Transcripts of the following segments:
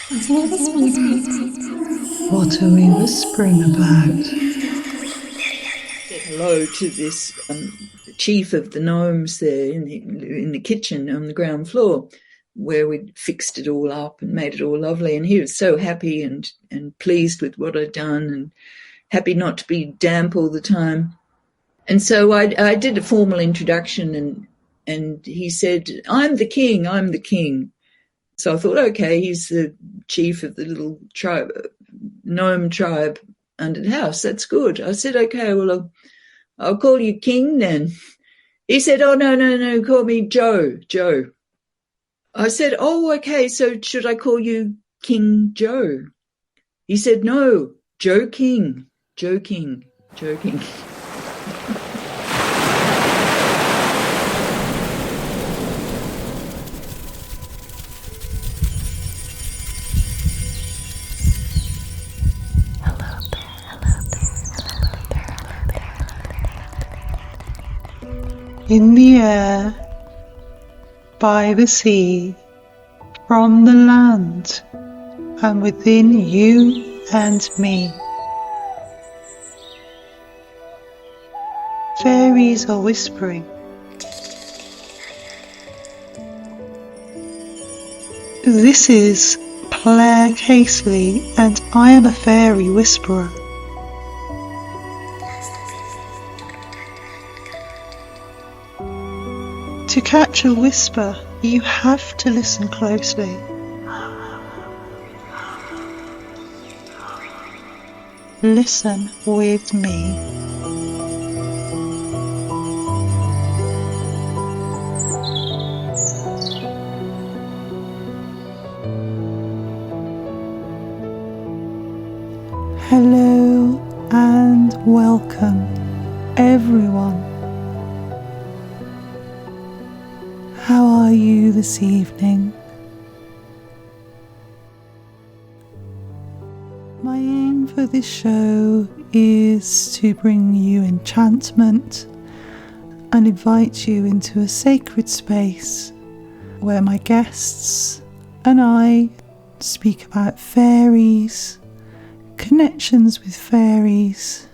What are we whispering about? Said hello to this chief of the gnomes there in the kitchen on the ground floor, where we'd fixed it all up and made it all lovely. And he was so happy and pleased with what I'd done and happy not to be damp all the time. And so I did a formal introduction, and he said, I'm the king, I'm the king. So I thought, okay, he's the chief of the little tribe, gnome tribe under the house. That's good. I said, okay, well, I'll call you King then. He said, oh, no, call me Joe. I said, oh, okay, so should I call you King Joe? He said, no, Joe King. In the air, by the sea, from the land, and within you and me. Fairies are whispering. This is Claire Casely, and I am a fairy whisperer. To catch a whisper, you have to listen closely. Listen with me. Hello and welcome, everyone. How are you this evening? My aim for this show is to bring you enchantment and invite you into a sacred space where my guests and I speak about fairies, connections with fairies,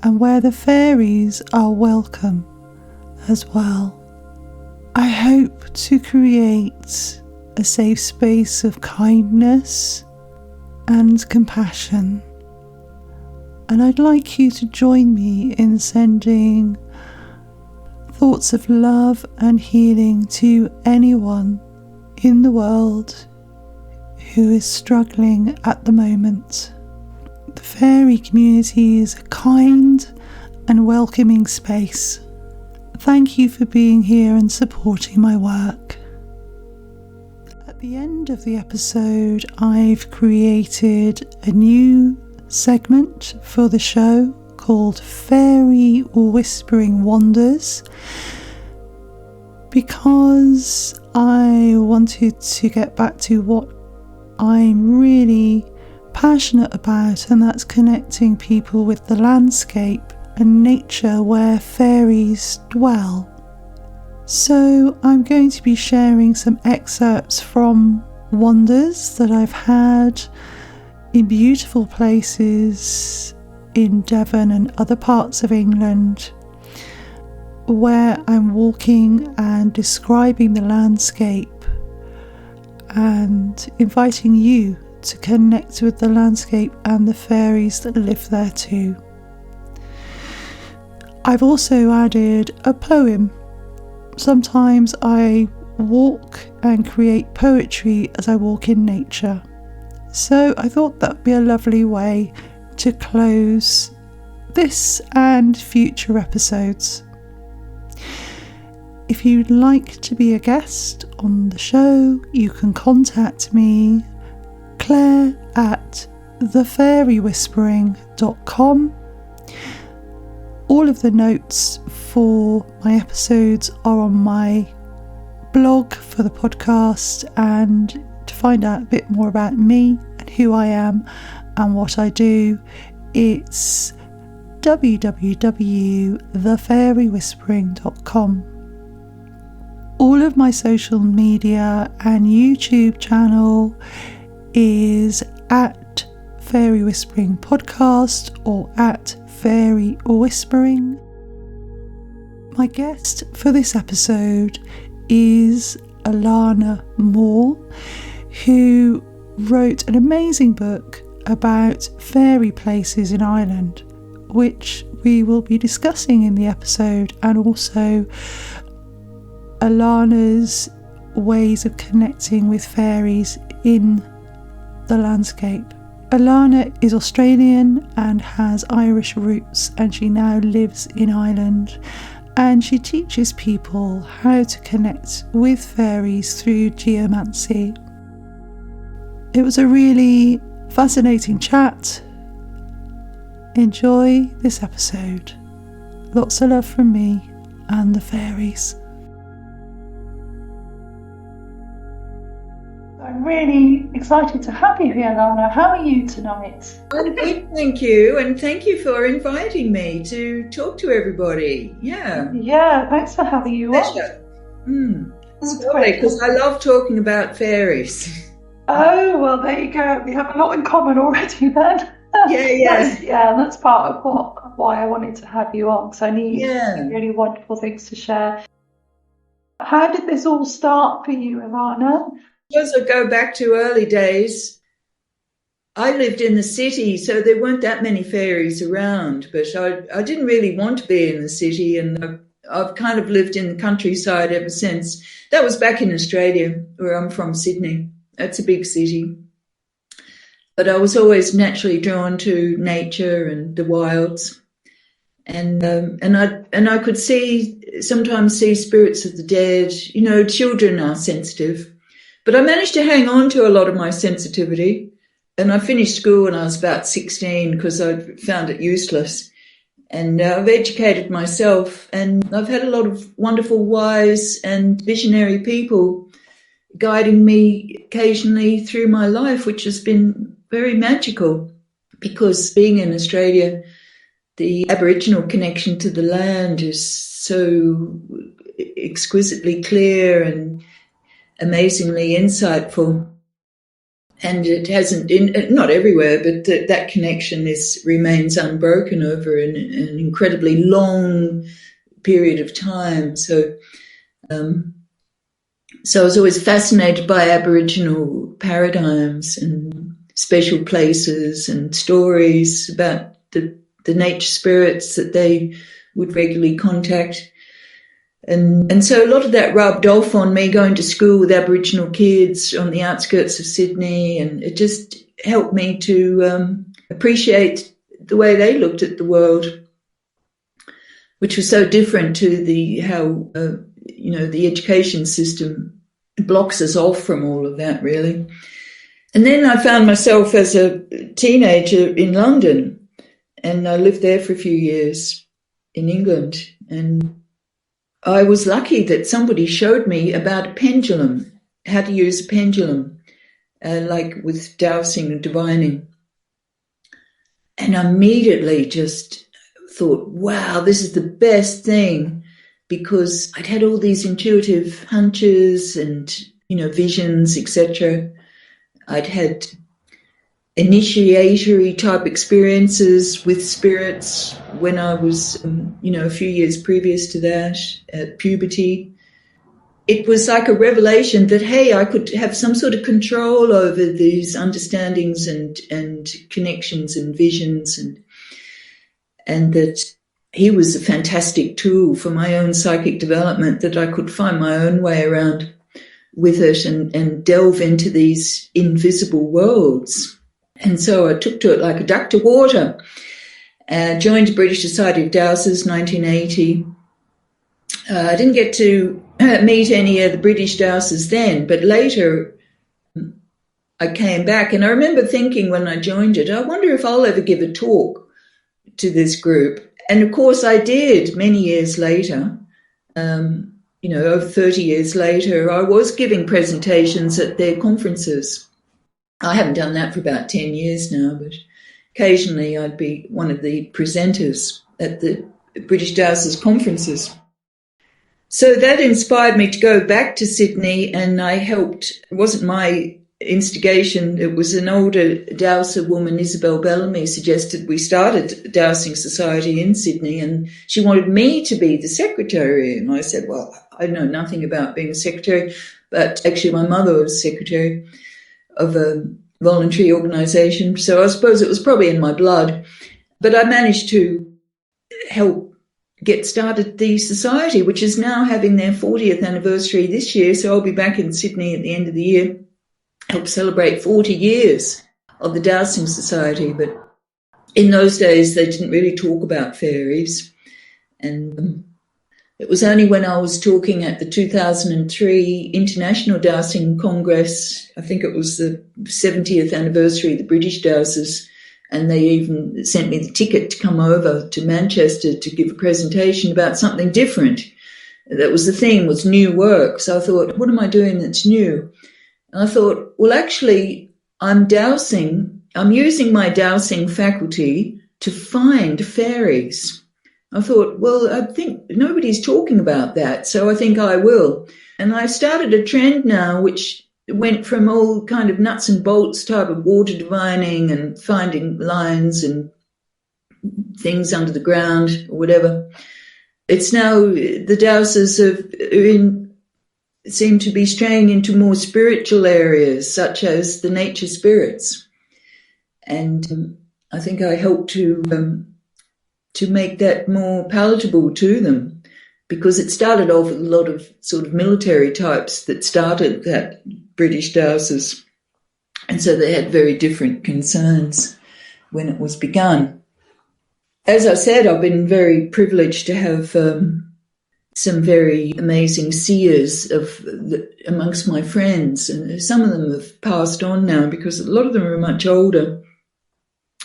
and where the fairies are welcome as well. I hope to create a safe space of kindness and compassion, and I'd like you to join me in sending thoughts of love and healing to anyone in the world who is struggling at the moment. The fairy community is a kind and welcoming space. Thank you for being here and supporting my work. At the end of the episode, I've created a new segment for the show called Fairy Whispering Wonders, because I wanted to get back to what I'm really passionate about, and that's connecting people with the landscape and nature where fairies dwell. So I'm going to be sharing some excerpts from wonders that I've had in beautiful places in Devon and other parts of England, where I'm walking and describing the landscape and inviting you to connect with the landscape and the fairies that live there too. I've also added a poem. Sometimes I walk and create poetry as I walk in nature. So I thought that would be a lovely way to close this and future episodes. If you'd like to be a guest on the show, you can contact me, Claire at thefairywhispering.com. All of the notes for my episodes are on my blog for the podcast, and to find out a bit more about me and who I am and what I do, it's www.thefairywhispering.com. All of my social media and YouTube channel is at Fairy Whispering Podcast or at Fairy Whispering. My guest for this episode is Alanna Moore, who wrote an amazing book about fairy places in Ireland, which we will be discussing in the episode, and also Alanna's ways of connecting with fairies in the landscape. Alanna is Australian and has Irish roots, and she now lives in Ireland, and she teaches people how to connect with fairies through geomancy. It was a really fascinating chat. Enjoy this episode. Lots of love from me and the fairies. I'm really excited to have you here, Alanna. How are you tonight? I'm good, thank you, and thank you for inviting me to talk to everybody. Yeah, thanks for having you Pleasure. on. It's lovely, because I love talking about fairies. Oh, well, there you go. We have a lot in common already then. That's part of why I wanted to have you on, because I knew you had really wonderful things to share. How did this all start for you, Alanna? Suppose I go back to early days. I lived in the city, so there weren't that many fairies around, but I didn't really want to be in the city, and I've kind of lived in the countryside ever since. That was back in Australia, where I'm from, Sydney. That's a big city. But I was always naturally drawn to nature and the wilds. And I could sometimes see spirits of the dead. You know, children are sensitive. But I managed to hang on to a lot of my sensitivity, and I finished school when I was about 16 because I found it useless. And I've educated myself, and I've had a lot of wonderful, wise and visionary people guiding me occasionally through my life, which has been very magical, because being in Australia, the Aboriginal connection to the land is so exquisitely clear and amazingly insightful, and it hasn't, not everywhere, but that connection remains unbroken over an incredibly long period of time. So I was always fascinated by Aboriginal paradigms and special places and stories about the nature spirits that they would regularly contact. And so a lot of that rubbed off on me, going to school with Aboriginal kids on the outskirts of Sydney, and it just helped me to appreciate the way they looked at the world, which was so different to how the education system blocks us off from all of that, really. And then I found myself as a teenager in London, and I lived there for a few years in England, and I was lucky that somebody showed me about a pendulum, how to use a pendulum, like with dowsing and divining. And I immediately just thought, wow, this is the best thing, because I'd had all these intuitive hunches and, visions, etc. I'd had initiatory type experiences with spirits when I was, a few years previous to that, at puberty. It was like a revelation that, hey, I could have some sort of control over these understandings and connections and visions, and that he was a fantastic tool for my own psychic development, that I could find my own way around with it and delve into these invisible worlds. And so I took to it like a duck to water. Joined the British Society of Dowsers, 1980. I didn't get to meet any of the British dowsers then, but later I came back, and I remember thinking when I joined it, I wonder if I'll ever give a talk to this group. And of course I did many years later. Over 30 years later, I was giving presentations at their conferences. I haven't done that for about 10 years now, but occasionally I'd be one of the presenters at the British Dowsers conferences. So that inspired me to go back to Sydney, and I helped. It wasn't my instigation, it was an older dowser woman, Isabel Bellamy, suggested we started a dowsing society in Sydney, and she wanted me to be the secretary. And I said, well, I know nothing about being a secretary, but actually my mother was secretary of a voluntary organisation, so I suppose it was probably in my blood. But I managed to help get started the society, which is now having their 40th anniversary this year. So I'll be back in Sydney at the end of the year, help celebrate 40 years of the Dowsing Society. But in those days, they didn't really talk about fairies. And it was only when I was talking at the 2003 International Dowsing Congress, I think it was the 70th anniversary of the British Dowsers, and they even sent me the ticket to come over to Manchester to give a presentation about something different. That was the theme, was new work. So I thought, what am I doing that's new? And I thought, well, actually, I'm using my dowsing faculty to find fairies. I thought, well, I think nobody's talking about that, so I think I will. And I started a trend now which went from all kind of nuts and bolts type of water divining and finding lines and things under the ground or whatever. It's now the dowsers seem to be straying into more spiritual areas, such as the nature spirits. And I think I helped to make that more palatable to them, because it started off with a lot of sort of military types that started that British dowsers. And so they had very different concerns when it was begun. As I said, I've been very privileged to have some very amazing seers amongst my friends. And some of them have passed on now because a lot of them are much older,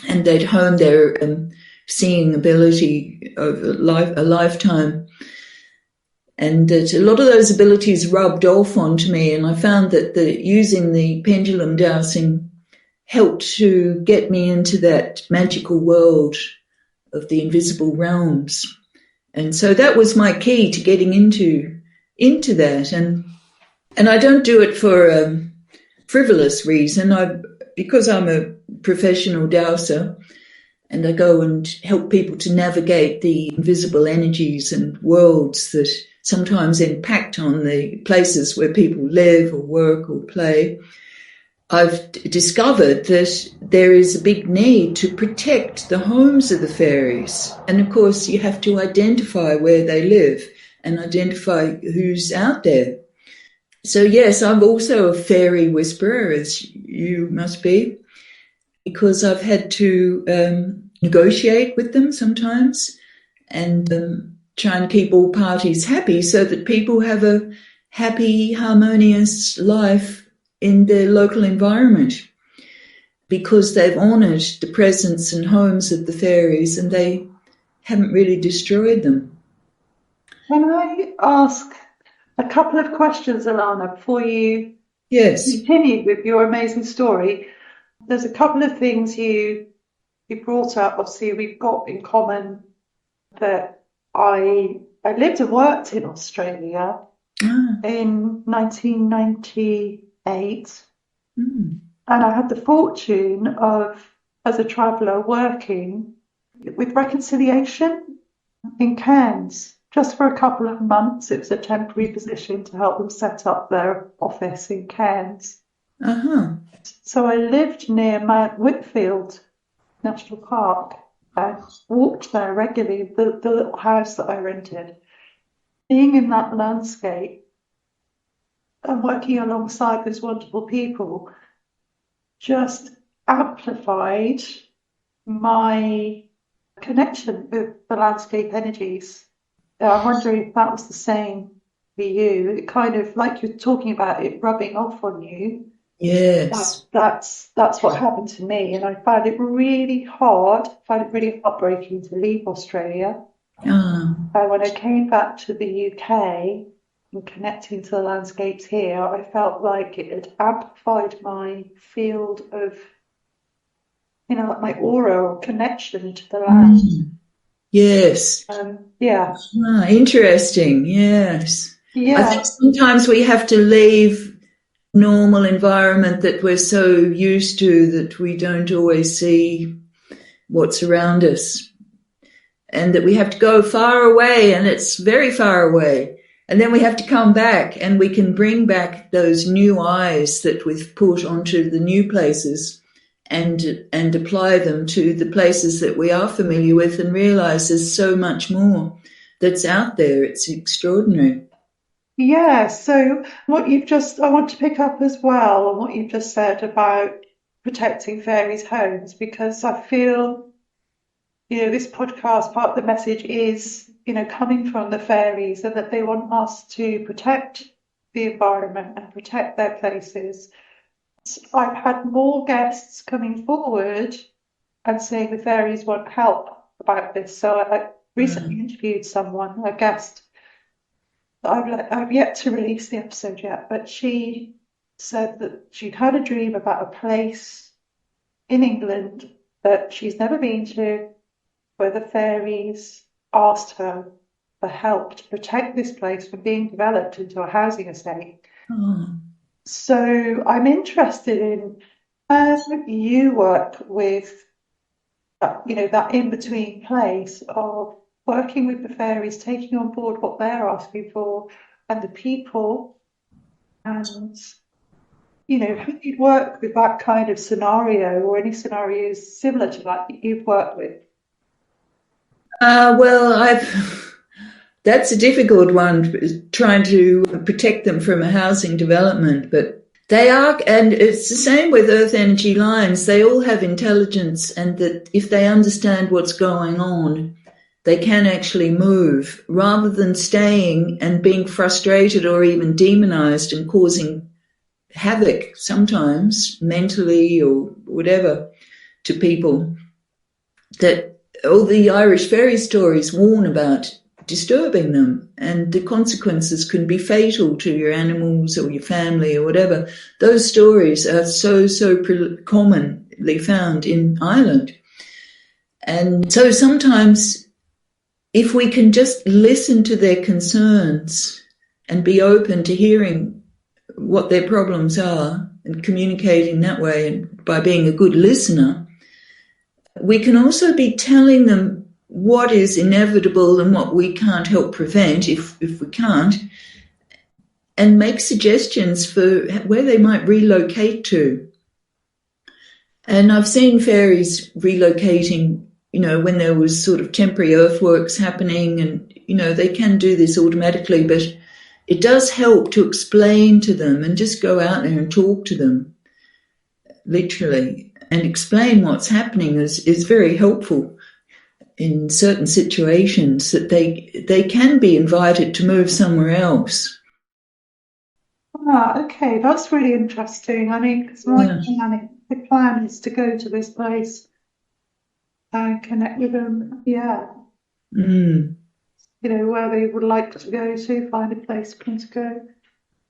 and they'd honed their seeing ability over a lifetime. And that a lot of those abilities rubbed off onto me, and I found that using the pendulum dowsing helped to get me into that magical world of the invisible realms. And so that was my key to getting into that. And I don't do it for a frivolous reason. Because I'm a professional dowser, and I go and help people to navigate the invisible energies and worlds that sometimes impact on the places where people live or work or play. I've discovered that there is a big need to protect the homes of the fairies. And of course, you have to identify where they live and identify who's out there. So yes, I'm also a fairy whisperer, as you must be, because I've had to negotiate with them sometimes and try and keep all parties happy so that people have a happy, harmonious life in their local environment, because they've honoured the presence and homes of the fairies and they haven't really destroyed them. Can I ask a couple of questions, Alanna, before you continue with your amazing story? There's a couple of things you brought up. Obviously, we've got in common that I lived and worked in Australia in 1998. And I had the fortune of, as a traveller, working with Reconciliation in Cairns just for a couple of months. It was a temporary position to help them set up their office in Cairns. So I lived near Mount Whitfield National Park and walked there regularly, the little house that I rented. Being in that landscape and working alongside those wonderful people just amplified my connection with the landscape energies. I'm wondering if that was the same for you. It kind of, like you're talking about it rubbing off on you. Yes. That's what happened to me, and I found it really really heartbreaking to leave Australia. And when I came back to the UK and connecting to the landscapes here, I felt like it had amplified my field of, like my aura or connection to the land. Yes. Interesting. Yes. Yeah. I think sometimes we have to leave normal environment that we're so used to that we don't always see what's around us, and that we have to go far away, and it's very far away. And then we have to come back, and we can bring back those new eyes that we've put onto the new places and apply them to the places that we are familiar with, and realize there's so much more that's out there. It's extraordinary. Yeah, so I want to pick up as well on what you've just said about protecting fairies' homes, because I feel, this podcast, part of the message is, coming from the fairies, and that they want us to protect the environment and protect their places. I've had more guests coming forward and saying the fairies want help about this. So I recently interviewed someone, a guest, I've yet to release the episode yet, but she said that she'd had a dream about a place in England that she's never been to, where the fairies asked her for help to protect this place from being developed into a housing estate. Oh. So I'm interested in how you work with, that in-between place of working with the fairies, taking on board what they're asking for, and the people, and how do you work with that kind of scenario, or any scenarios similar to that you've worked with? Well, that's a difficult one, trying to protect them from a housing development, but they are, and it's the same with earth energy lines. They all have intelligence, and that if they understand what's going on, they can actually move, rather than staying and being frustrated or even demonized and causing havoc sometimes mentally or whatever to people. That all the Irish fairy stories warn about disturbing them, and the consequences can be fatal to your animals or your family or whatever. Those stories are so commonly found in Ireland. And so sometimes, if we can just listen to their concerns and be open to hearing what their problems are and communicating that way, and by being a good listener, we can also be telling them what is inevitable and what we can't help prevent, if we can't, and make suggestions for where they might relocate to. And I've seen fairies relocating, when there was sort of temporary earthworks happening, and, they can do this automatically, but it does help to explain to them and just go out there and talk to them, literally, and explain what's happening is very helpful in certain situations, that they can be invited to move somewhere else. Okay, that's really interesting. I mean, because the plan is to go to this place and connect with them, where they would like to go to, find a place for them to go.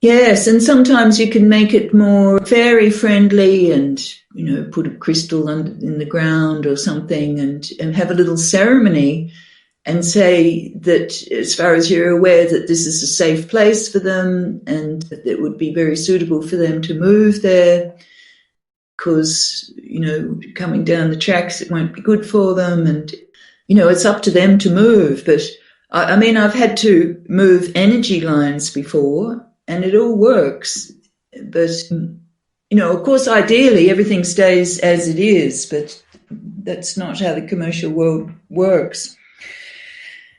Yes, and sometimes you can make it more fairy friendly and, put a crystal in the ground or something, and have a little ceremony and say that, as far as you're aware, that this is a safe place for them, and that it would be very suitable for them to move there, because, coming down the tracks, it won't be good for them, and, it's up to them to move. But I mean, I've had to move energy lines before, and it all works. But, of course, ideally everything stays as it is, but that's not how the commercial world works.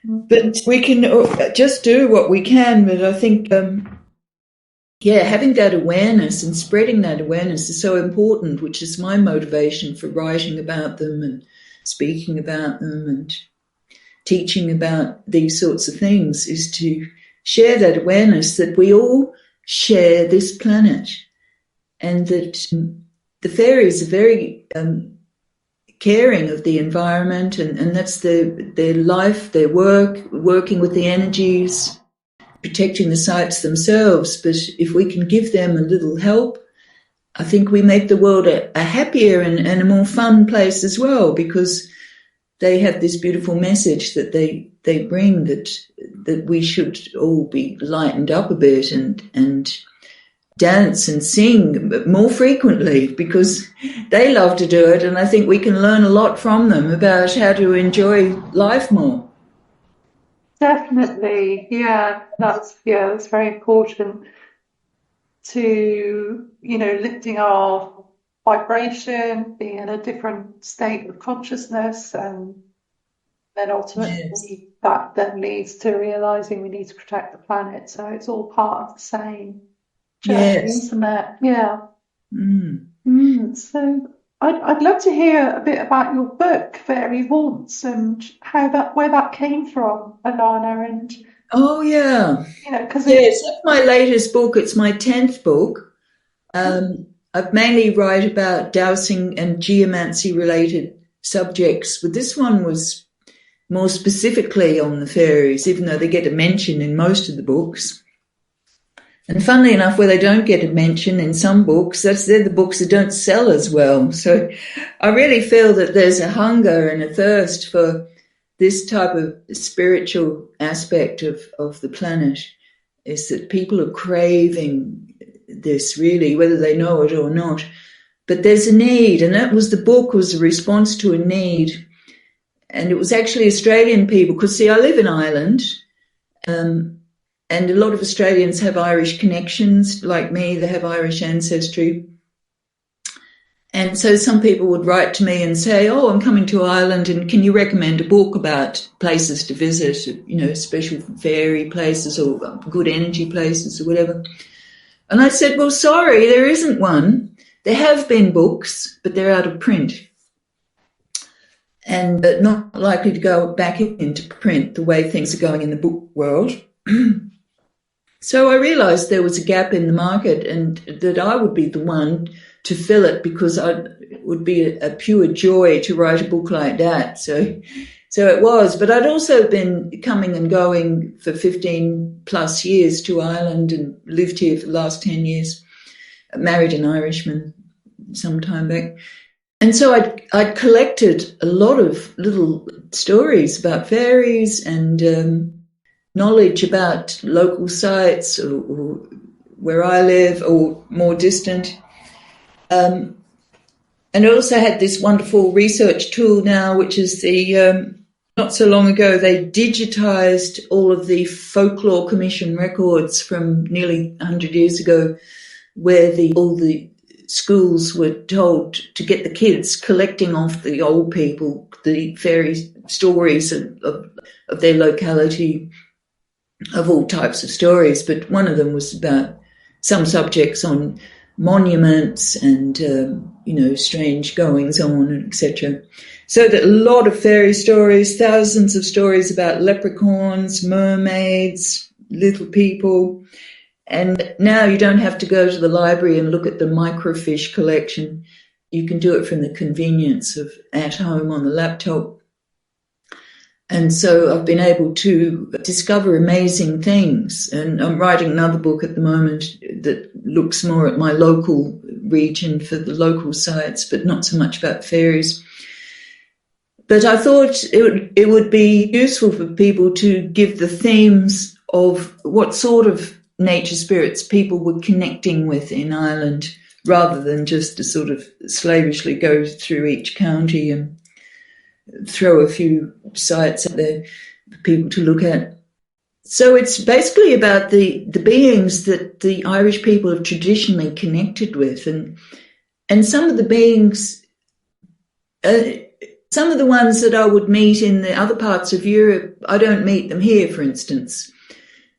But we can just do what we can. But I think, having that awareness and spreading that awareness is so important, which is my motivation for writing about them and speaking about them and teaching about these sorts of things, is to share that awareness that we all share this planet, and that the fairies are very caring of the environment, and that's their life, their work, working with the energies, protecting the sites themselves. But if we can give them a little help, I think we make the world a happier and a more fun place as well, because they have this beautiful message that they bring, that we should all be lightened up a bit and dance and sing more frequently because they love to do it, and I think we can learn a lot from them about how to enjoy life more. Definitely, yeah, that's very important to, lifting our vibration, being in a different state of consciousness, and then Yes. ultimately that then leads to realizing we need to protect the planet. So it's all part of the same journey, Yes. isn't it? Yeah. Mm. So I'd love to hear a bit about your book, Fairy Haunts, and where that came from, Alanna, and Oh, yeah. because it. Yes, that's my latest book. It's my 10th book. I mainly write about dowsing and geomancy related subjects, but this one was more specifically on the fairies, even though they get a mention in most of the books. And funnily enough, where they don't get a mention in some books, they're the books that don't sell as well. So I really feel that there's a hunger and a thirst for this type of spiritual aspect of the planet, is that people are craving this really, whether they know it or not. But there's a need, and the book was a response to a need. And it was actually Australian people, because see, I live in Ireland, and a lot of Australians have Irish connections, like me, they have Irish ancestry. And so some people would write to me and say, oh, I'm coming to Ireland, and can you recommend a book about places to visit, special fairy places or good energy places or whatever. And I said, well, sorry, there isn't one. There have been books, but they're out of print and not likely to go back into print the way things are going in the book world. So I realized there was a gap in the market and that I would be the one to fill it, because it would be a pure joy to write a book like that. So it was. But I'd also been coming and going for 15 plus years to Ireland and lived here for the last 10 years. I married an Irishman some time back. And so I'd collected a lot of little stories about fairies and knowledge about local sites or where I live or more distant. And I also had this wonderful research tool now, which is not so long ago, they digitized all of the folklore commission records from nearly 100 years ago, where all the schools were told to get the kids collecting off the old people the fairy stories of their locality, of all types of stories. But one of them was about some subjects on monuments and strange goings on, etc. So that a lot of fairy stories, thousands of stories about leprechauns, mermaids, little people. And now you don't have to go to the library and look at the microfiche collection. You can do it from the convenience of at home on the laptop. And so I've been able to discover amazing things. And I'm writing another book at the moment that looks more at my local region for the local sites, but not so much about fairies. But I thought it would be useful for people to give the themes of what sort of nature spirits people were connecting with in Ireland, rather than just to sort of slavishly go through each county and throw a few sites out there for people to look at. So it's basically about the beings that the Irish people have traditionally connected with, and some of the beings, some of the ones that I would meet in the other parts of Europe, I don't meet them here, for instance.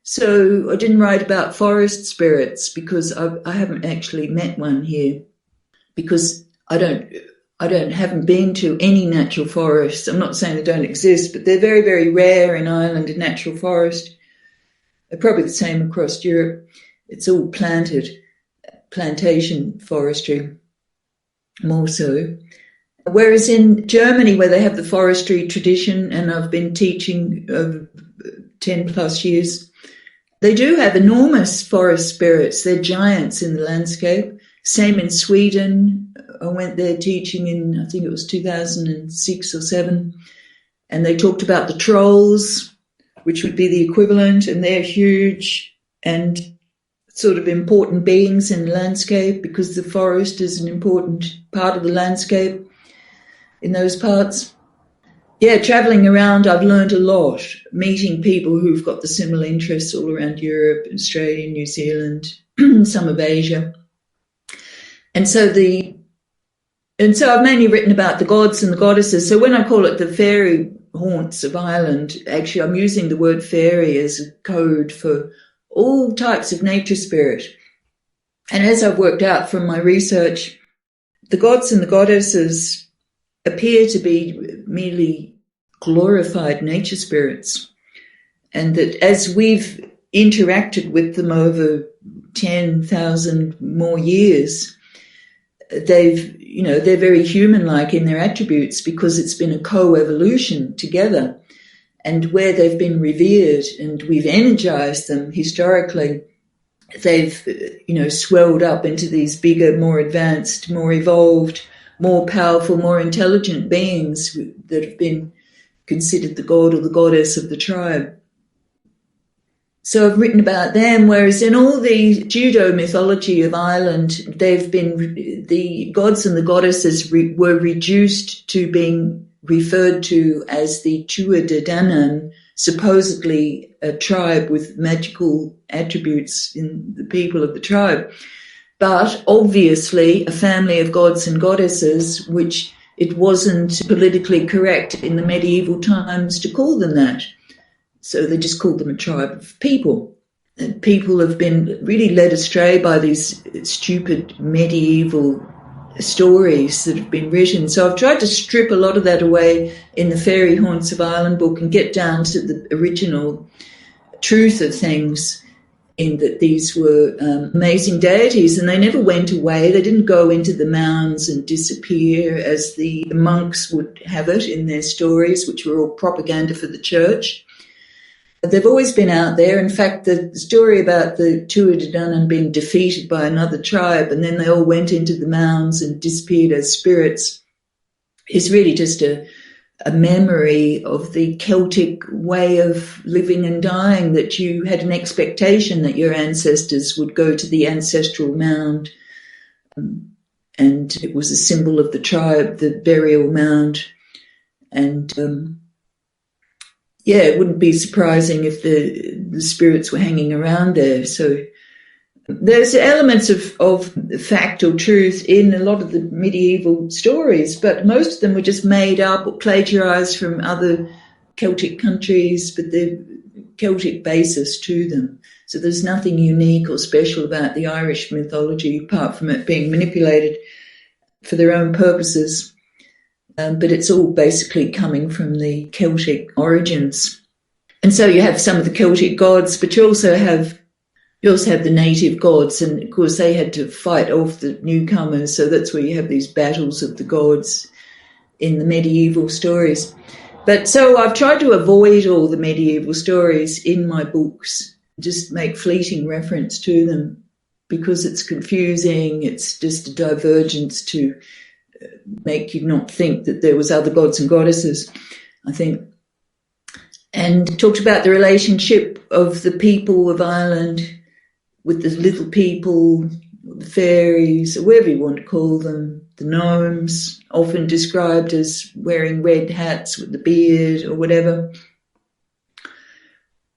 So I didn't write about forest spirits because I haven't actually met one here, because I haven't been to any natural forests. I'm not saying they don't exist, but they're very, very rare in Ireland, a natural forest. They're probably the same across Europe. It's all plantation forestry, more so. Whereas in Germany, where they have the forestry tradition, and I've been teaching over 10 plus years, they do have enormous forest spirits. They're giants in the landscape. Same in Sweden. I went there teaching in, I think it was 2006 or 7, and they talked about the trolls, which would be the equivalent, and they're huge. And sort of important beings in the landscape, because the forest is an important part of the landscape in those parts. Yeah, travelling around, I've learned a lot, meeting people who've got the similar interests all around Europe, Australia, New Zealand, some of Asia. And so I've mainly written about the gods and the goddesses. So when I call it the fairy haunts of Ireland, actually I'm using the word fairy as a code for all types of nature spirit. And as I've worked out from my research, the gods and the goddesses appear to be merely glorified nature spirits. And that as we've interacted with them over 10,000 more years, they're very human-like in their attributes, because it's been a co-evolution together. And where they've been revered and we've energized them historically, they've, swelled up into these bigger, more advanced, more evolved, more powerful, more intelligent beings that have been considered the god or the goddess of the tribe. So I've written about them, whereas in all the judo mythology of Ireland, the gods and the goddesses were reduced to being referred to as the Tuatha De Danann, supposedly a tribe with magical attributes in the people of the tribe. But obviously a family of gods and goddesses, which it wasn't politically correct in the medieval times to call them that. So they just called them a tribe of people. And people have been really led astray by these stupid medieval stories that have been written. So I've tried to strip a lot of that away in the Fairy Haunts of Ireland book and get down to the original truth of things, in that these were amazing deities, and they never went away. They didn't go into the mounds and disappear as the monks would have it in their stories, which were all propaganda for the church. They've always been out there. In fact, the story about the Tuatha De Danann being defeated by another tribe and then they all went into the mounds and disappeared as spirits is really just a memory of the Celtic way of living and dying, that you had an expectation that your ancestors would go to the ancestral mound, and it was a symbol of the tribe, the burial mound. And it wouldn't be surprising if the spirits were hanging around there. So there's elements of fact or truth in a lot of the medieval stories, but most of them were just made up or plagiarized from other Celtic countries, but they're Celtic basis to them. So there's nothing unique or special about the Irish mythology apart from it being manipulated for their own purposes. But it's all basically coming from the Celtic origins. And so you have some of the Celtic gods, but you also have the native gods, and of course they had to fight off the newcomers, so that's where you have these battles of the gods in the medieval stories. But so I've tried to avoid all the medieval stories in my books, just make fleeting reference to them, because it's confusing, it's just a divergence to make you not think that there was other gods and goddesses, I think. And talked about the relationship of the people of Ireland with the little people, the fairies, or whatever you want to call them, the gnomes, often described as wearing red hats with the beard or whatever.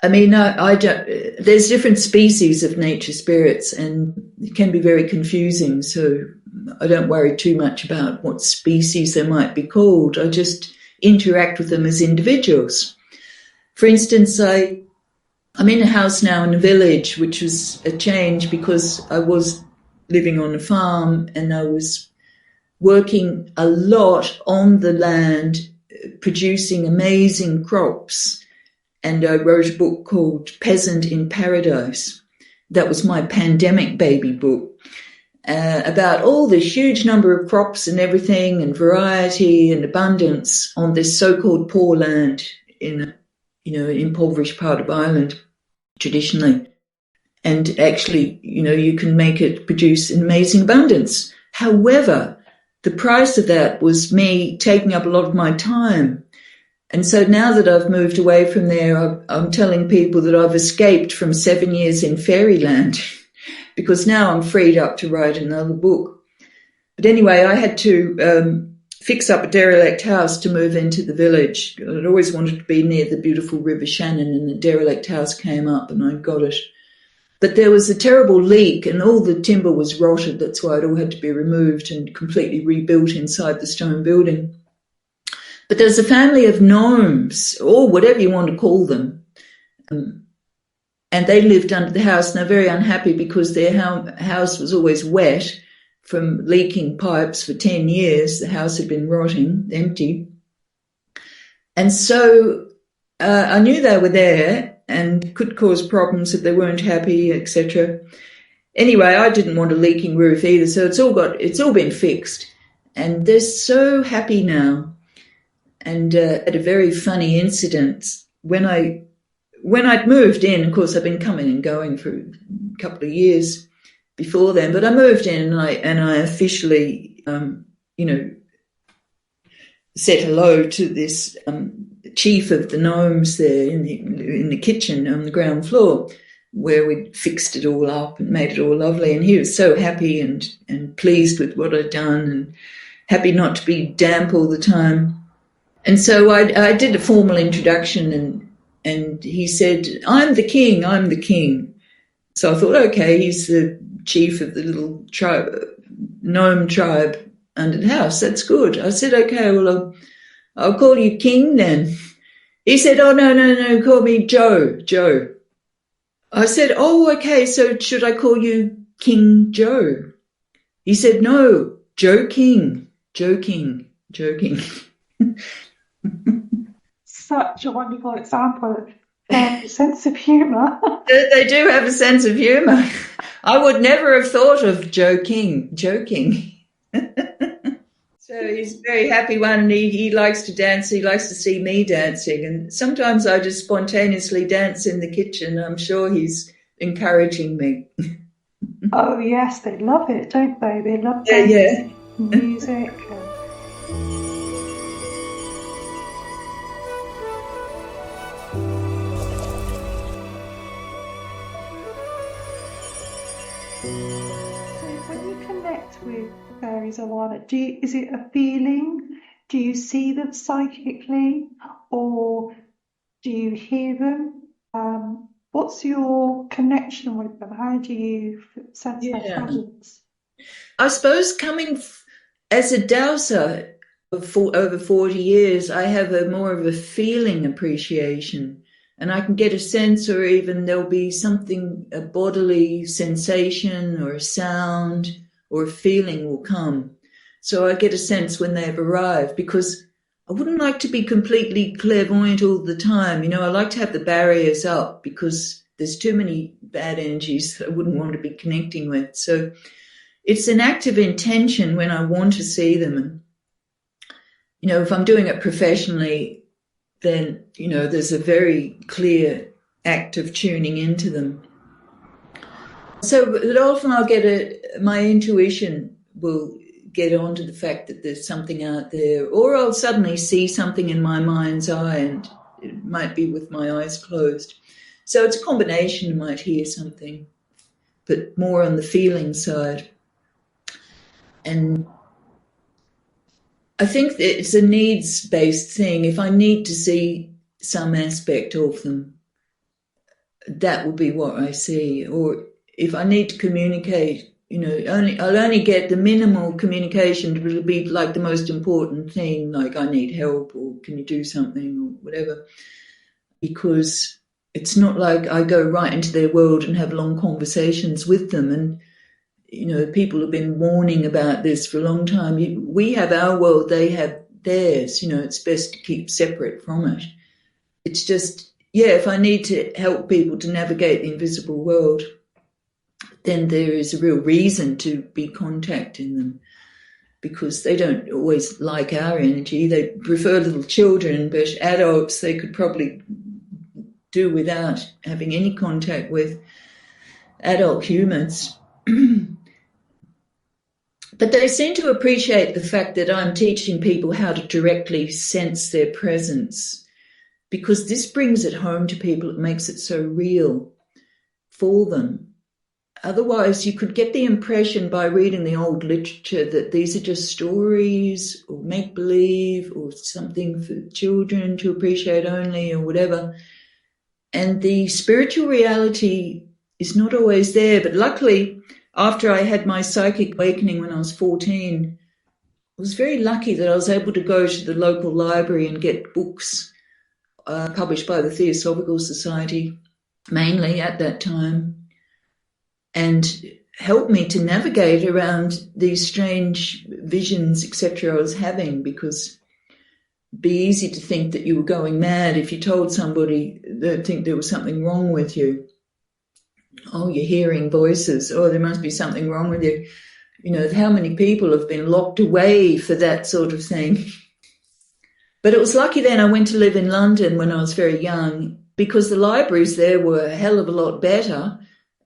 I mean, there's different species of nature spirits, and it can be very confusing, so I don't worry too much about what species they might be called. I just interact with them as individuals. For instance, I'm in a house now in a village, which was a change because I was living on a farm and I was working a lot on the land, producing amazing crops. And I wrote a book called Peasant in Paradise. That was my pandemic baby book, about all the huge number of crops and everything and variety and abundance on this so-called poor land in an impoverished part of Ireland traditionally. And actually, you can make it produce an amazing abundance. However, the price of that was me taking up a lot of my time. And so now that I've moved away from there, I'm telling people that I've escaped from 7 years in fairyland because now I'm freed up to write another book. But anyway, I had to fix up a derelict house to move into the village. I'd always wanted to be near the beautiful River Shannon, and the derelict house came up and I got it. But there was a terrible leak and all the timber was rotted. That's why it all had to be removed and completely rebuilt inside the stone building. But there's a family of gnomes, or whatever you want to call them, and they lived under the house, and they're very unhappy because their house was always wet from leaking pipes for 10 years. The house had been rotting, empty. And so I knew they were there and could cause problems if they weren't happy, etc. Anyway, I didn't want a leaking roof either, so it's all been fixed. And they're so happy now. And at a very funny incident, when I'd moved in, of course, I've been coming and going for a couple of years before then, but I moved in and I officially, said hello to this chief of the gnomes there in the kitchen on the ground floor, where we'd fixed it all up and made it all lovely. And he was so happy and pleased with what I'd done and happy not to be damp all the time. And so I did a formal introduction and he said, I'm the king. So I thought, okay, he's the chief of the little gnome tribe under the house. That's good. I said, okay, well, I'll call you king then. He said, oh, no, call me Joe. I said, oh, okay, so should I call you King Joe? He said, no, Joe King. Such a wonderful example of their sense of humour. They do have a sense of humour. I would never have thought of joking. So he's a very happy one, and he likes to dance. He likes to see me dancing, and sometimes I just spontaneously dance in the kitchen. I'm sure he's encouraging me. Oh yes, they love it, don't they? They love dancing, music. With fairies, Alanna, is it a feeling? Do you see them psychically, or do you hear them? What's your connection with them? How do you sense their presence? I suppose coming as a dowser for over 40 years, I have more of a feeling appreciation. And I can get a sense, or even there'll be something, a bodily sensation or a sound or a feeling will come. So I get a sense when they've arrived, because I wouldn't like to be completely clairvoyant all the time. I like to have the barriers up, because there's too many bad energies that I wouldn't want to be connecting with. So it's an act of intention when I want to see them. And, if I'm doing it professionally, then, there's a very clear act of tuning into them. So but often I'll get my intuition will get onto the fact that there's something out there, or I'll suddenly see something in my mind's eye, and it might be with my eyes closed. So it's a combination. You might hear something, but more on the feeling side. And I think that it's a needs-based thing. If I need to see some aspect of them, that will be what I see. Or if I need to communicate, I'll only get the minimal communication, but it'll be like the most important thing, like I need help, or can you do something, or whatever. Because it's not like I go right into their world and have long conversations with them. And people have been warning about this for a long time. We have our world, they have theirs. It's best to keep separate from it. It's just, if I need to help people to navigate the invisible world, then there is a real reason to be contacting them, because they don't always like our energy. They prefer little children, but adults they could probably do without having any contact with adult humans. But they seem to appreciate the fact that I'm teaching people how to directly sense their presence, because this brings it home to people. It makes it so real for them. Otherwise, you could get the impression by reading the old literature that these are just stories or make-believe or something for children to appreciate only or whatever. And the spiritual reality is not always there. But luckily, after I had my psychic awakening when I was 14, I was very lucky that I was able to go to the local library and get books published by the Theosophical Society, mainly at that time, and helped me to navigate around these strange visions, etc., I was having, because it'd be easy to think that you were going mad if you told somebody they'd think there was something wrong with you. Oh, you're hearing voices. Oh, there must be something wrong with you. You know, how many people have been locked away for that sort of thing? But it was lucky then I went to live in London when I was very young, because the libraries there were a hell of a lot better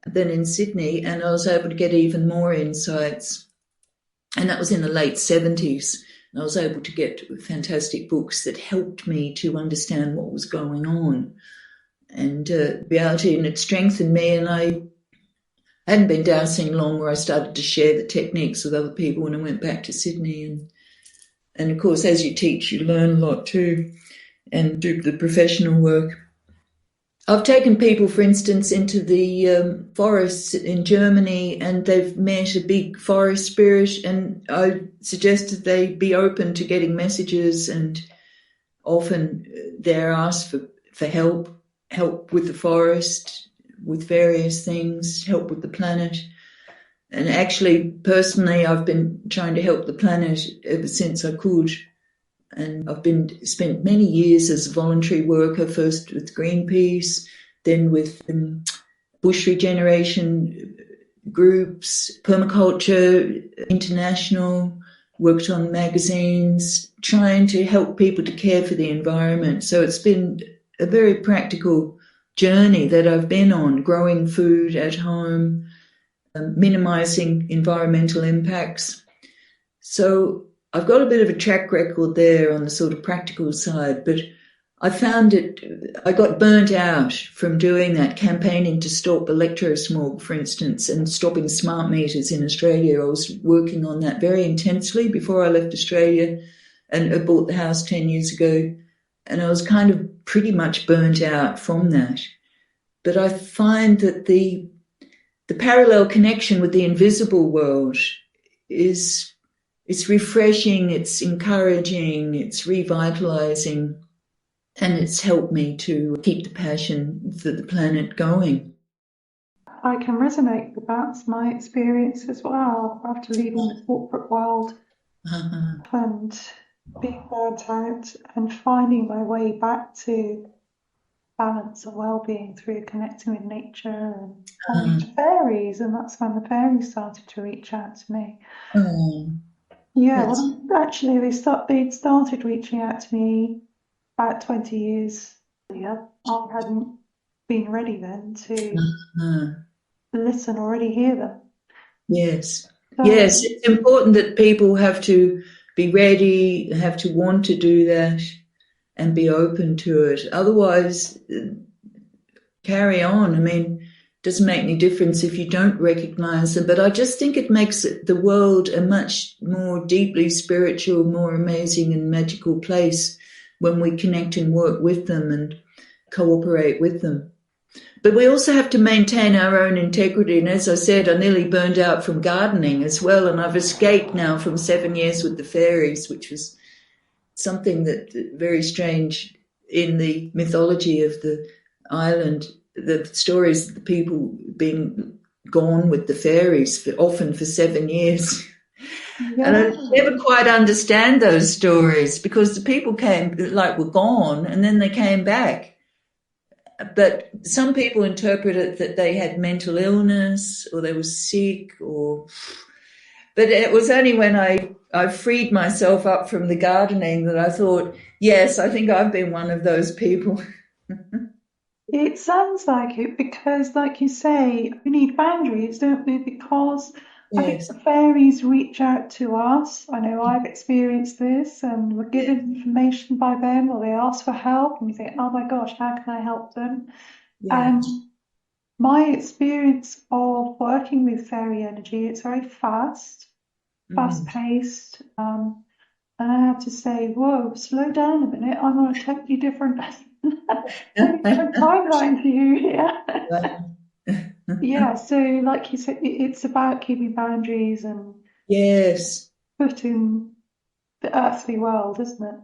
than in Sydney, and I was able to get even more insights. And that was in the late 70s. And I was able to get fantastic books that helped me to understand what was going on and reality, and it strengthened me. And I hadn't been dowsing long where I started to share the techniques with other people when I went back to Sydney. And of course, as you teach, you learn a lot too and do the professional work. I've taken people, for instance, into the forests in Germany, and they've met a big forest spirit, and I suggested they be open to getting messages, and often they're asked for help with the forest, with various things, help with the planet. And actually, personally, I've been trying to help the planet ever since I could. And I've spent many years as a voluntary worker, first with Greenpeace, then with bush regeneration groups, permaculture international, worked on magazines, trying to help people to care for the environment. So it's been a very practical journey that I've been on, growing food at home, minimizing environmental impacts. So I've got a bit of a track record there on the sort of practical side, but I found I got burnt out from doing that, campaigning to stop electrosmog, for instance, and stopping smart meters in Australia. I was working on that very intensely before I left Australia, and I bought the house 10 years ago, and I was kind of pretty much burnt out from that. But I find that the parallel connection with the invisible world it's refreshing, it's encouraging, it's revitalizing, and it's helped me to keep the passion for the planet going. I can resonate with that. It's my experience as well after leaving the corporate world and being burnt out and finding my way back to balance and well-being through connecting with nature and talking to fairies, and that's when the fairies started to reach out to me. Oh, Yeah, well, actually, they'd started reaching out to me about 20 years earlier. I hadn't been ready then to listen or already hear them. yes. So, Yes, it's important that people have to be ready, have to want to do that and be open to it. Otherwise, carry on. I mean, it doesn't make any difference if you don't recognize them. But I just think it makes the world a much more deeply spiritual, more amazing and magical place when we connect and work with them and cooperate with them. But we also have to maintain our own integrity. And as I said, I nearly burned out from gardening as well. And I've escaped now from 7 years with the fairies, which was something that very strange in the mythology of the island. The stories of the people being gone with the fairies often for 7 years. yeah. And I never quite understand those stories because the people were gone and then they came back. But some people interpret it that they had mental illness or they were sick but it was only when I freed myself up from the gardening that I thought, yes, I think I've been one of those people. It sounds like it because, like you say, we need boundaries, don't we? Because I think Yes. the fairies reach out to us. I know I've experienced this, and we're given information by them, or they ask for help, and we think, "Oh my gosh, how can I help them?" Yeah. My experience of working with fairy energy, it's very fast-paced. And I have to say, whoa, slow down a minute. I'm on a totally different, totally different timeline to you here. Yeah, so like you said, it's about keeping boundaries and Yes, putting the earthly world, isn't it?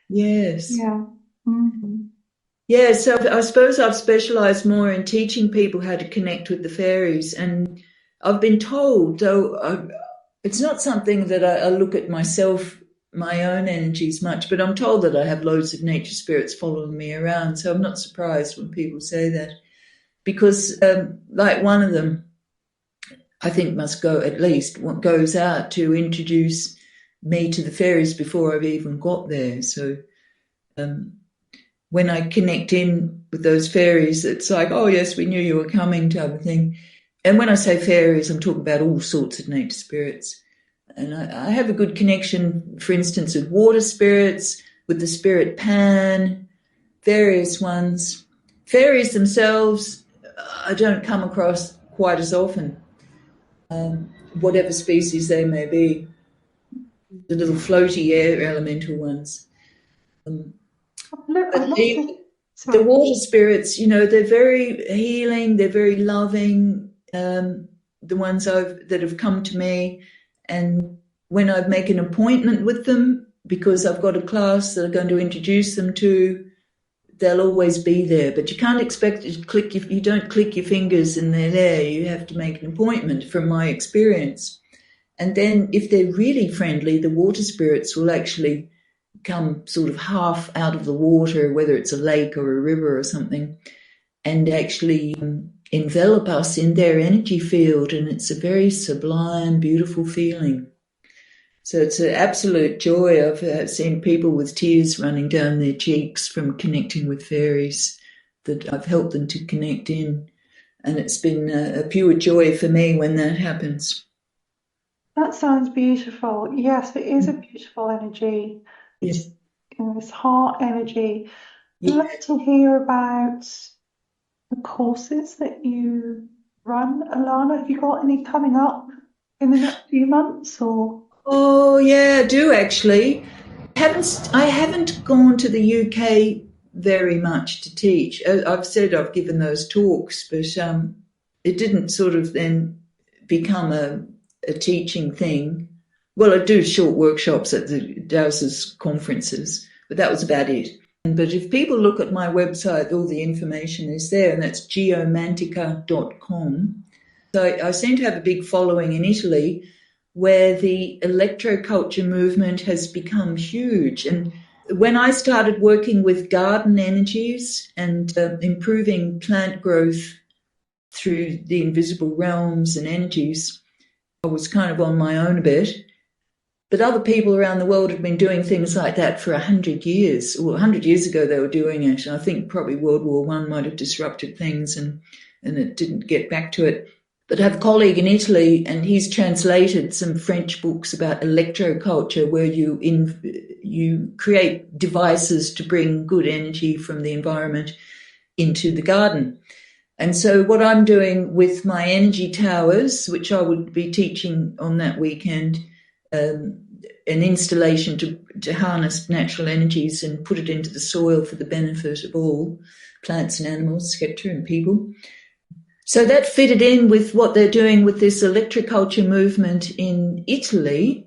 yes. Yeah. Hmm. Yeah, so I suppose I've specialized more in teaching people how to connect with the fairies. And I've been told, though, it's not something that I look at myself, my own energies much, but I'm told that I have loads of nature spirits following me around. So I'm not surprised when people say that. Because, like one of them, I think must go at least, what goes out to introduce me to the fairies before I've even got there. So, um, when I connect in with those fairies, it's like, oh, yes, we knew you were coming type of thing. And when I say fairies, I'm talking about all sorts of nature spirits. And I have a good connection, for instance, with water spirits, with the spirit Pan, various ones. Fairies themselves, I don't come across quite as often, whatever species they may be, the little floaty air elemental ones. Um, Look, but I must the have, the sorry. water spirits, they're very healing, they're very loving. The ones that have come to me, and when I make an appointment with them, because I've got a class that I'm going to introduce them to, they'll always be there. But you can't expect to you don't click your fingers and they're there. You have to make an appointment, from my experience. And then, if they're really friendly, the water spirits will actually come sort of half out of the water, whether it's a lake or a river or something, and actually envelop us in their energy field. And it's a very sublime, beautiful feeling. So it's an absolute joy. I've seen people with tears running down their cheeks from connecting with fairies that I've helped them to connect in. And it's been a pure joy for me when that happens. That sounds beautiful. Yes, it is a beautiful energy. Yeah. It's, this heart energy. I'd Yeah. love to hear about the courses that you run, Alana. Have you got any coming up in the next few months or? Oh, yeah, I do actually. I haven't gone to the UK very much to teach. I've said I've given those talks, but it didn't sort of then become a teaching thing. Well, I do short workshops at the dowsers conferences, but that was about it. But if people look at my website, all the information is there, and that's geomantica.com. So I seem to have a big following in Italy, where the electroculture movement has become huge. And when I started working with garden energies and improving plant growth through the invisible realms and energies, I was kind of on my own a bit. But other people around the world have been doing things like that for 100 years. Well, 100 years ago they were doing it. And I think probably World War One might have disrupted things, and it didn't get back to it. But I have a colleague in Italy, and he's translated some French books about electroculture, where you create devices to bring good energy from the environment into the garden. And so what I'm doing with my energy towers, which I would be teaching on that weekend, an installation to harness natural energies and put it into the soil for the benefit of all plants and animals, etc., and people. So that fitted in with what they're doing with this electroculture movement in Italy,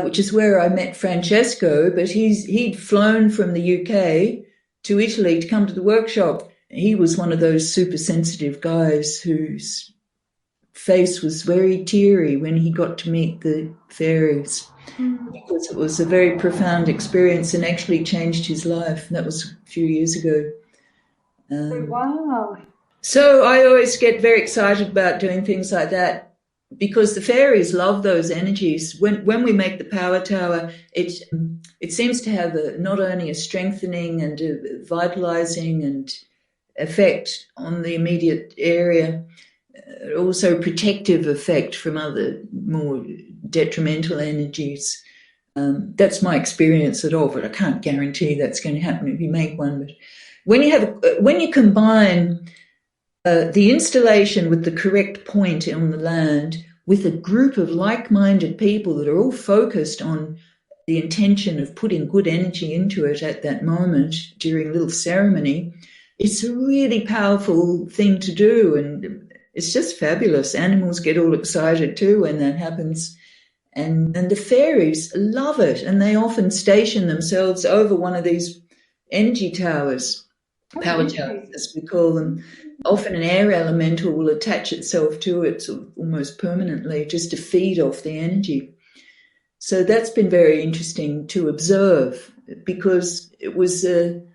which is where I met Francesco. But he'd flown from the UK to Italy to come to the workshop. He was one of those super sensitive guys whose face was very teary when he got to meet the fairies, because it was a very profound experience and actually changed his life. That was a few years ago. Wow. So I always get very excited about doing things like that, because the fairies love those energies. When we make the power tower, it seems to have not only a strengthening and a vitalizing and effect on the immediate area, also a protective effect from other more detrimental energies. That's my experience at all, but I can't guarantee that's going to happen if you make one. But when you combine the installation with the correct point on the land, with a group of like-minded people that are all focused on the intention of putting good energy into it at that moment during a little ceremony, it's a really powerful thing to do, and it's just fabulous. Animals get all excited too when that happens. And the fairies love it, and they often station themselves over one of these energy towers, power towers as we call them. Often an air elemental will attach itself to it sort of almost permanently just to feed off the energy. So that's been very interesting to observe, because it was an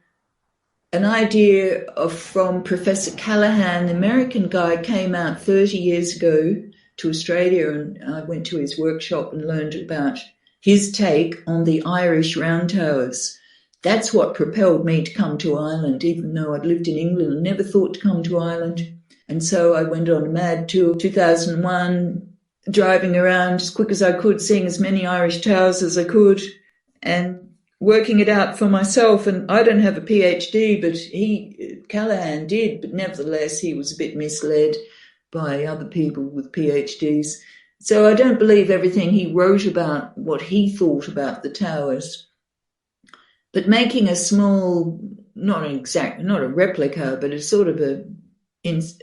idea from Professor Callahan. The American guy came out 30 years ago to Australia, and I went to his workshop and learned about his take on the Irish round towers. That's what propelled me to come to Ireland, even though I'd lived in England and never thought to come to Ireland. And so I went on a mad tour, 2001, driving around as quick as I could, seeing as many Irish towers as I could, and working it out for myself. And I don't have a PhD, but Callahan did, but nevertheless he was a bit misled by other people with PhDs. So I don't believe everything he wrote about what he thought about the towers. But making a small, not a replica, but a sort of a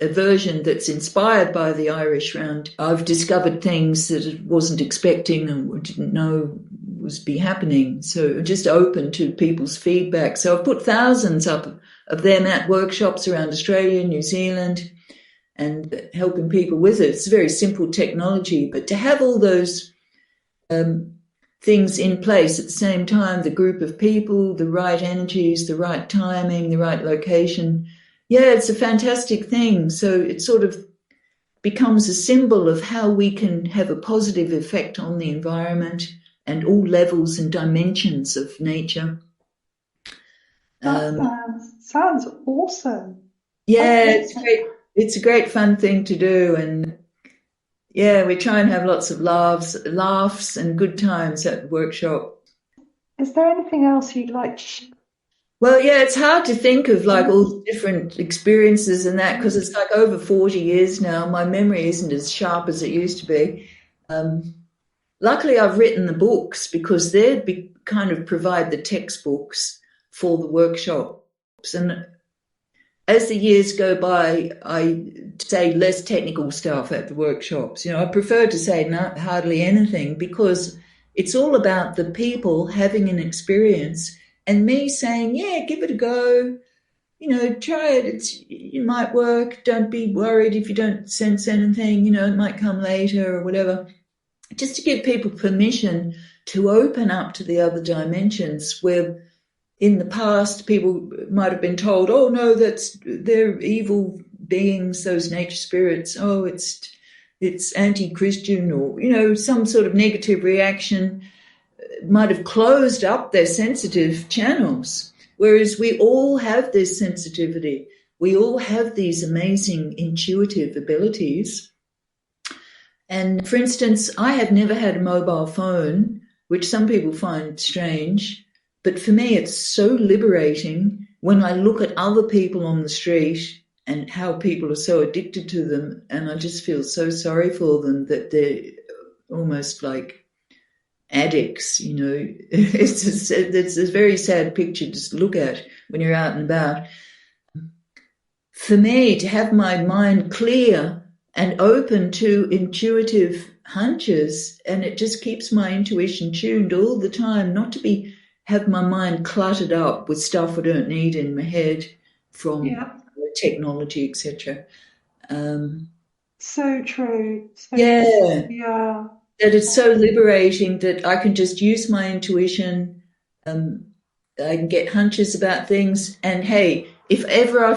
version that's inspired by the Irish round, I've discovered things that I wasn't expecting and didn't know was be happening. So just open to people's feedback. So I've put thousands up of them at workshops around Australia, New Zealand, and helping people with it. It's a very simple technology, but to have all those things in place at the same time, the group of people, the right energies, the right timing, the right location, yeah, it's a fantastic thing. So it sort of becomes a symbol of how we can have a positive effect on the environment and all levels and dimensions of nature. That sounds awesome. Yeah, it's great. It's a great fun thing to do, and yeah, we try and have lots of laughs and good times at the workshop. Is there anything else you'd like to share? Well, yeah, it's hard to think of like all the different experiences and that, because it's like over 40 years now. My memory isn't as sharp as it used to be. Luckily, I've written the books, because they kind of provide the textbooks for the workshops. And as the years go by, I say less technical stuff at the workshops. I prefer to say hardly anything, because it's all about the people having an experience and me saying, yeah, give it a go. Try it. It might work. Don't be worried if you don't sense anything. It might come later or whatever. Just to give people permission to open up to the other dimensions, where in the past people might have been told, oh no, they're evil beings, those nature spirits. Oh, it's anti-Christian, or some sort of negative reaction might have closed up their sensitive channels. Whereas we all have this sensitivity. We all have these amazing intuitive abilities. And for instance, I have never had a mobile phone, which some people find strange. But for me, it's so liberating when I look at other people on the street and how people are so addicted to them. And I just feel so sorry for them, that they're almost like addicts, It's a very sad picture to look at when you're out and about. For me, to have my mind clear and open to intuitive hunches, and it just keeps my intuition tuned all the time, not to have my mind cluttered up with stuff I don't need in my head from technology, etc. So true. Yeah. That it's so liberating that I can just use my intuition. I can get hunches about things. And hey, if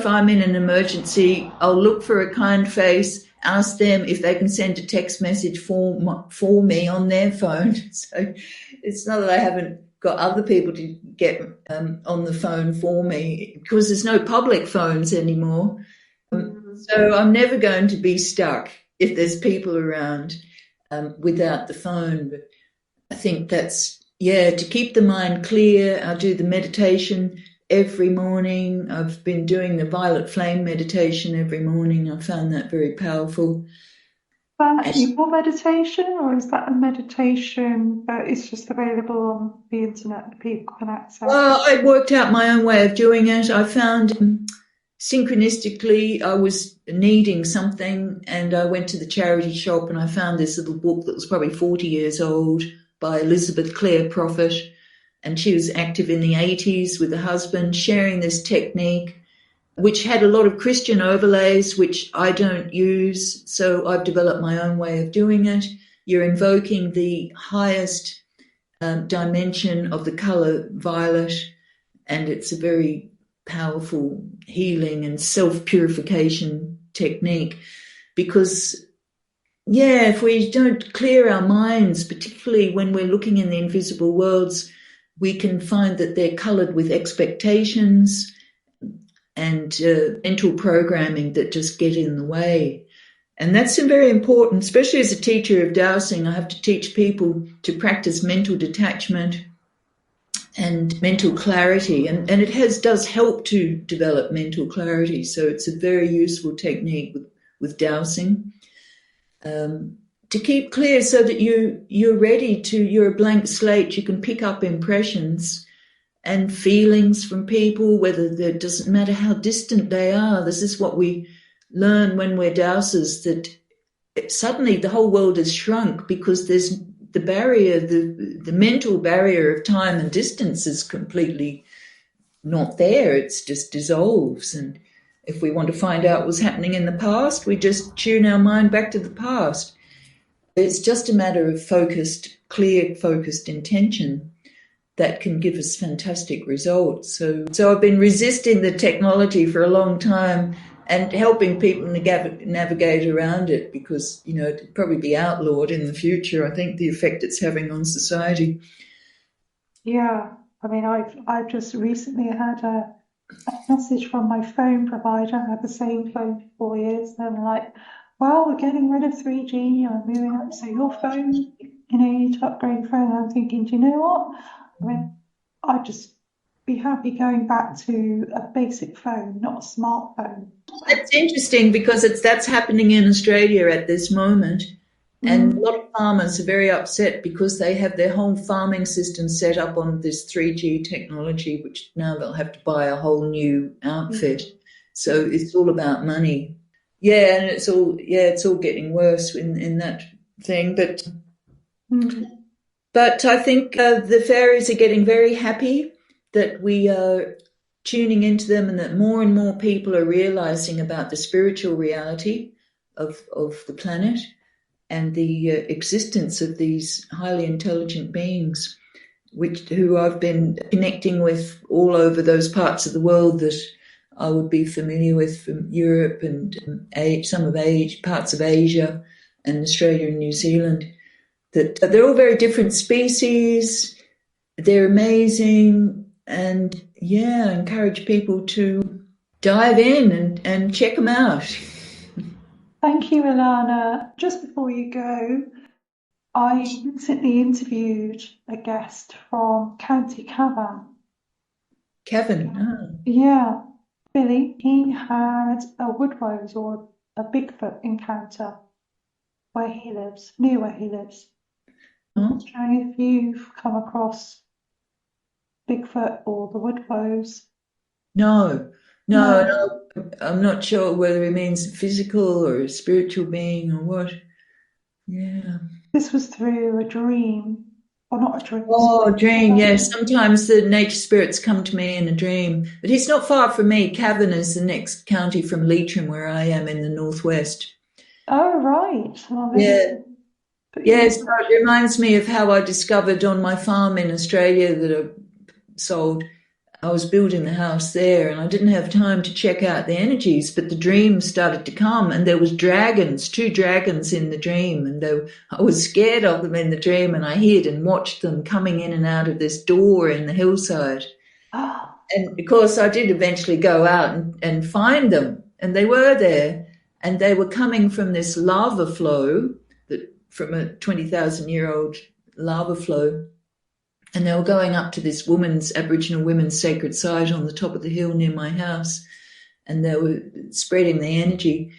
I'm in an emergency, I'll look for a kind face, ask them if they can send a text message for me on their phone. So it's not that I haven't got other people to get on the phone for me, because there's no public phones anymore. So I'm never going to be stuck if there's people around without the phone. But I think that's, to keep the mind clear. I do the meditation every morning. I've been doing the violet flame meditation every morning. I found that very powerful. That your meditation, or is that a meditation that is just available on the internet that people can access? Well, I worked out my own way of doing it. I found synchronistically I was needing something, and I went to the charity shop and I found this little book that was probably 40 years old by Elizabeth Clare Prophet, and she was active in the 80s with her husband, sharing this technique, which had a lot of Christian overlays, which I don't use. So I've developed my own way of doing it. You're invoking the highest dimension of the color violet, and it's a very powerful healing and self-purification technique, because if we don't clear our minds, particularly when we're looking in the invisible worlds, we can find that they're colored with expectations and mental programming that just get in the way. And that's very important, especially as a teacher of dowsing. I have to teach people to practice mental detachment and mental clarity. And it does help to develop mental clarity. So it's a very useful technique with dowsing. To keep clear so that you're ready you're a blank slate. You can pick up impressions and feelings from people, whether it doesn't matter how distant they are. This is what we learn when we're dowsers, that suddenly the whole world has shrunk because there's the barrier, the mental barrier of time and distance is completely not there. It's just dissolves. And if we want to find out what's happening in the past, we just tune our mind back to the past. It's just a matter of clear focused intention that can give us fantastic results. So I've been resisting the technology for a long time and helping people navigate around it, because, it'd probably be outlawed in the future. I think the effect it's having on society. Yeah, I mean, I've just recently had a message from my phone provider. I had the same phone for 4 years, and they're like, well, we're getting rid of 3G, I'm moving up, so your phone, you need to upgrade your phone. And I'm thinking, do you know what? I mean, I'd just be happy going back to a basic phone, not a smartphone. It's interesting because that's happening in Australia at this moment. And a lot of farmers are very upset because they have their whole farming system set up on this 3G technology, which now they'll have to buy a whole new outfit. So it's all about money. Yeah, and it's all getting worse in that thing. But I think the fairies are getting very happy that we are tuning into them, and that more and more people are realizing about the spiritual reality of the planet and the existence of these highly intelligent beings, who I've been connecting with all over those parts of the world that I would be familiar with, from Europe and parts of Asia and Australia and New Zealand. That they're all very different species. They're amazing, and I encourage people to dive in and check them out. Thank you, Alanna. Just before you go, I recently interviewed a guest from County Cavan. Kevin. Oh. Yeah, Billy. He had a woodrose or a Bigfoot encounter near where he lives. I'm not sure if you've come across Bigfoot or the woodrose. No, I'm not sure whether it means physical or a spiritual being or what. Yeah. This was through a dream, or not a dream. Oh, a dream, yes. Sometimes the nature spirits come to me in a dream. But he's not far from me. Cavan is the next county from Leitrim, where I am in the northwest. Oh, right. Well, yeah. Yes, it reminds me of how I discovered on my farm in Australia that I sold. I was building the house there, and I didn't have time to check out the energies, but the dreams started to come, and there was two dragons in the dream, and I was scared of them in the dream, and I hid and watched them coming in and out of this door in the hillside. And of course, I did eventually go out and find them, and they were there, and they were coming from this lava flow, from a 20,000-year-old lava flow. And they were going up to this Aboriginal women's sacred site on the top of the hill near my house, and they were spreading the energy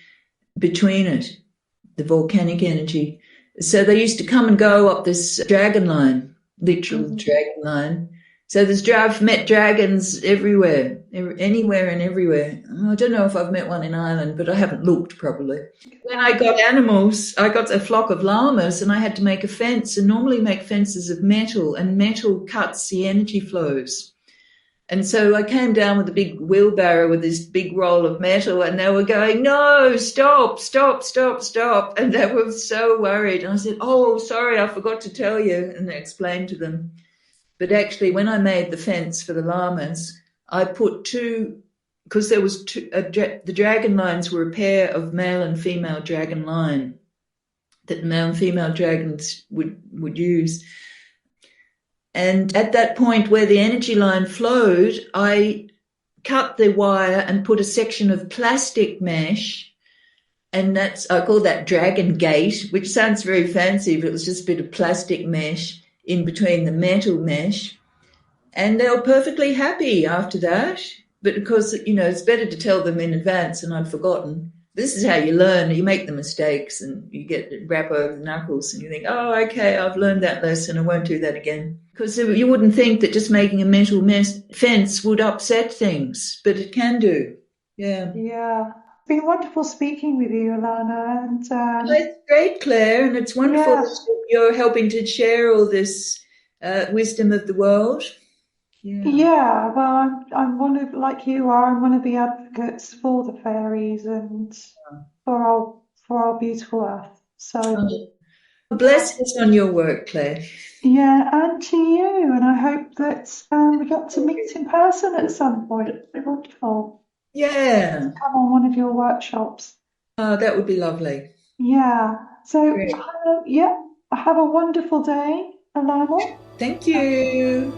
between it, the volcanic energy. So they used to come and go up this dragon line, literal dragon line. So I've met dragons everywhere, anywhere and everywhere. I don't know if I've met one in Ireland, but I haven't looked probably. When I got animals, I got a flock of llamas and I had to make a fence, and normally make fences of metal, and metal cuts the energy flows. And so I came down with a big wheelbarrow with this big roll of metal, and they were going, no, stop, stop, stop, stop. And they were so worried. And I said, oh, sorry, I forgot to tell you. And I explained to them. But actually, when I made the fence for the llamas, I put two, because there was two, the dragon lines were a pair of male and female dragon line that male and female dragons would use. And at that point where the energy line flowed, I cut the wire and put a section of plastic mesh, and I call that dragon gate, which sounds very fancy, but it was just a bit of plastic mesh in between the metal mesh. And they were perfectly happy after that. But of course, it's better to tell them in advance, and I'd forgotten. This is how you learn. You make the mistakes and you get rap over the knuckles and you think, oh, okay, I've learned that lesson. I won't do that again. Because you wouldn't think that just making a metal fence would upset things, but it can do. Yeah. Yeah. It's been wonderful speaking with you, Alanna. And it's great, Claire, and it's wonderful that you're helping to share all this wisdom of the world. Yeah, well, I'm one of, like you are, I'm one of the advocates for the fairies and for our beautiful earth. So blessings on your work, Claire. Yeah, and to you. And I hope that we get to meet in person at some point. It'd be wonderful. Yeah. Come on one of your workshops. Oh, that would be lovely. Yeah. So, have a wonderful day, Alanna. Thank you.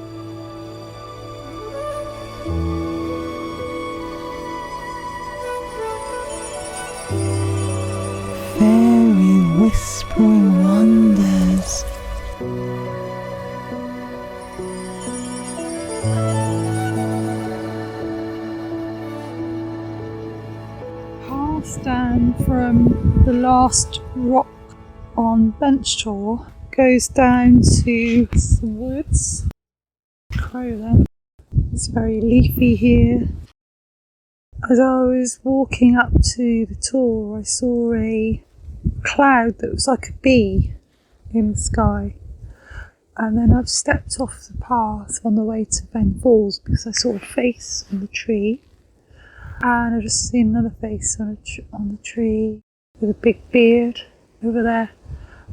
Fairy whispering wonders. Path down from the last rock on bench tour goes down to the woods. Crowland. It's very leafy here. As I was walking up to the tour, I saw a cloud that was like a bee in the sky. And then I've stepped off the path on the way to Ben Falls because I saw a face on the tree. And I've just seen another face on the tree with a big beard over there.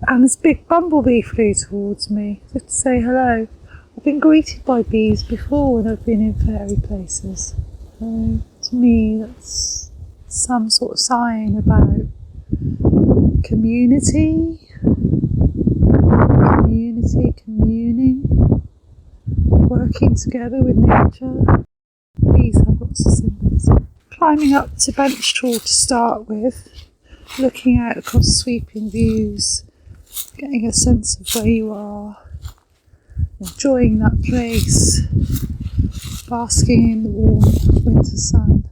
And this big bumblebee flew towards me just to say hello. I've been greeted by bees before when I've been in fairy places. So to me, that's some sort of sign about community, communing, working together with nature. Bees have lots of symbolism. Climbing up to bench tour to start with, looking out across sweeping views, getting a sense of where you are, enjoying that place, basking in the warm winter sun,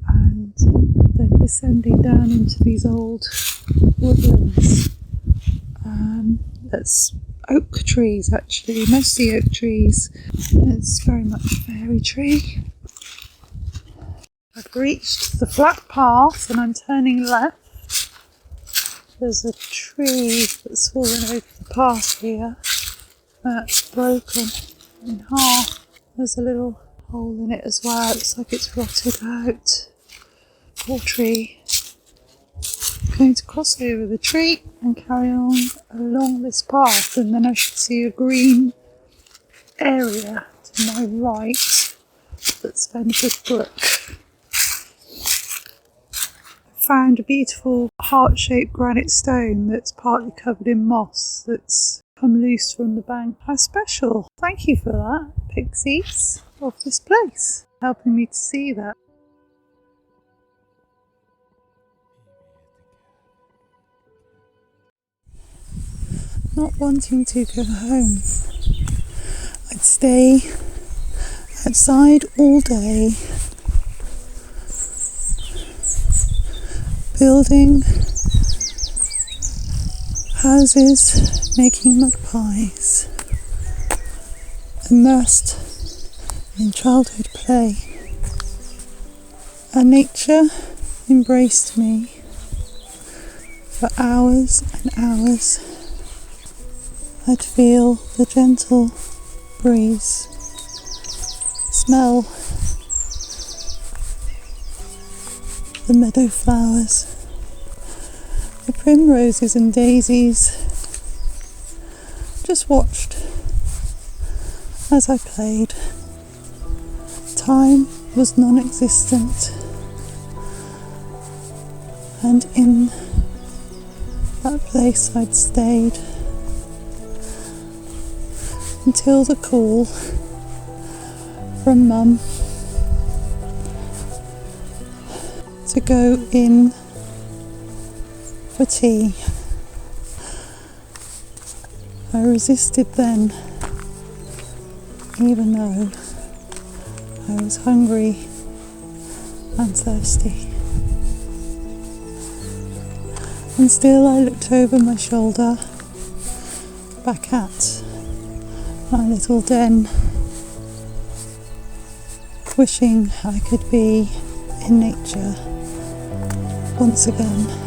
and then descending down into these old woodlands. That's oak trees, actually, mostly oak trees. It's very much a fairy tree. I've reached the flat path and I'm turning left. There's a tree that's fallen over the path here. That's broken in half. There's a little hole in it as well. It looks like it's rotted out. Poor tree. I'm going to cross over the tree and carry on along this path, and then I should see a green area to my right that's Fenford Brook. I found a beautiful heart-shaped granite stone that's partly covered in moss that's come loose from the bank. How special. Thank you for that, pixies of this place, helping me to see that. Not wanting to go home. could stay outside all day, building houses, making mud pies, immersed in childhood play. And nature embraced me for hours and hours. I'd feel the gentle breeze, smell the meadow flowers, the primroses and daisies. Just watched as I played. Time was non-existent, and in that place I'd stayed until the call from Mum to go in for tea. I resisted then, even though I was hungry and thirsty. And still I looked over my shoulder back at my little den, wishing I could be in nature once again.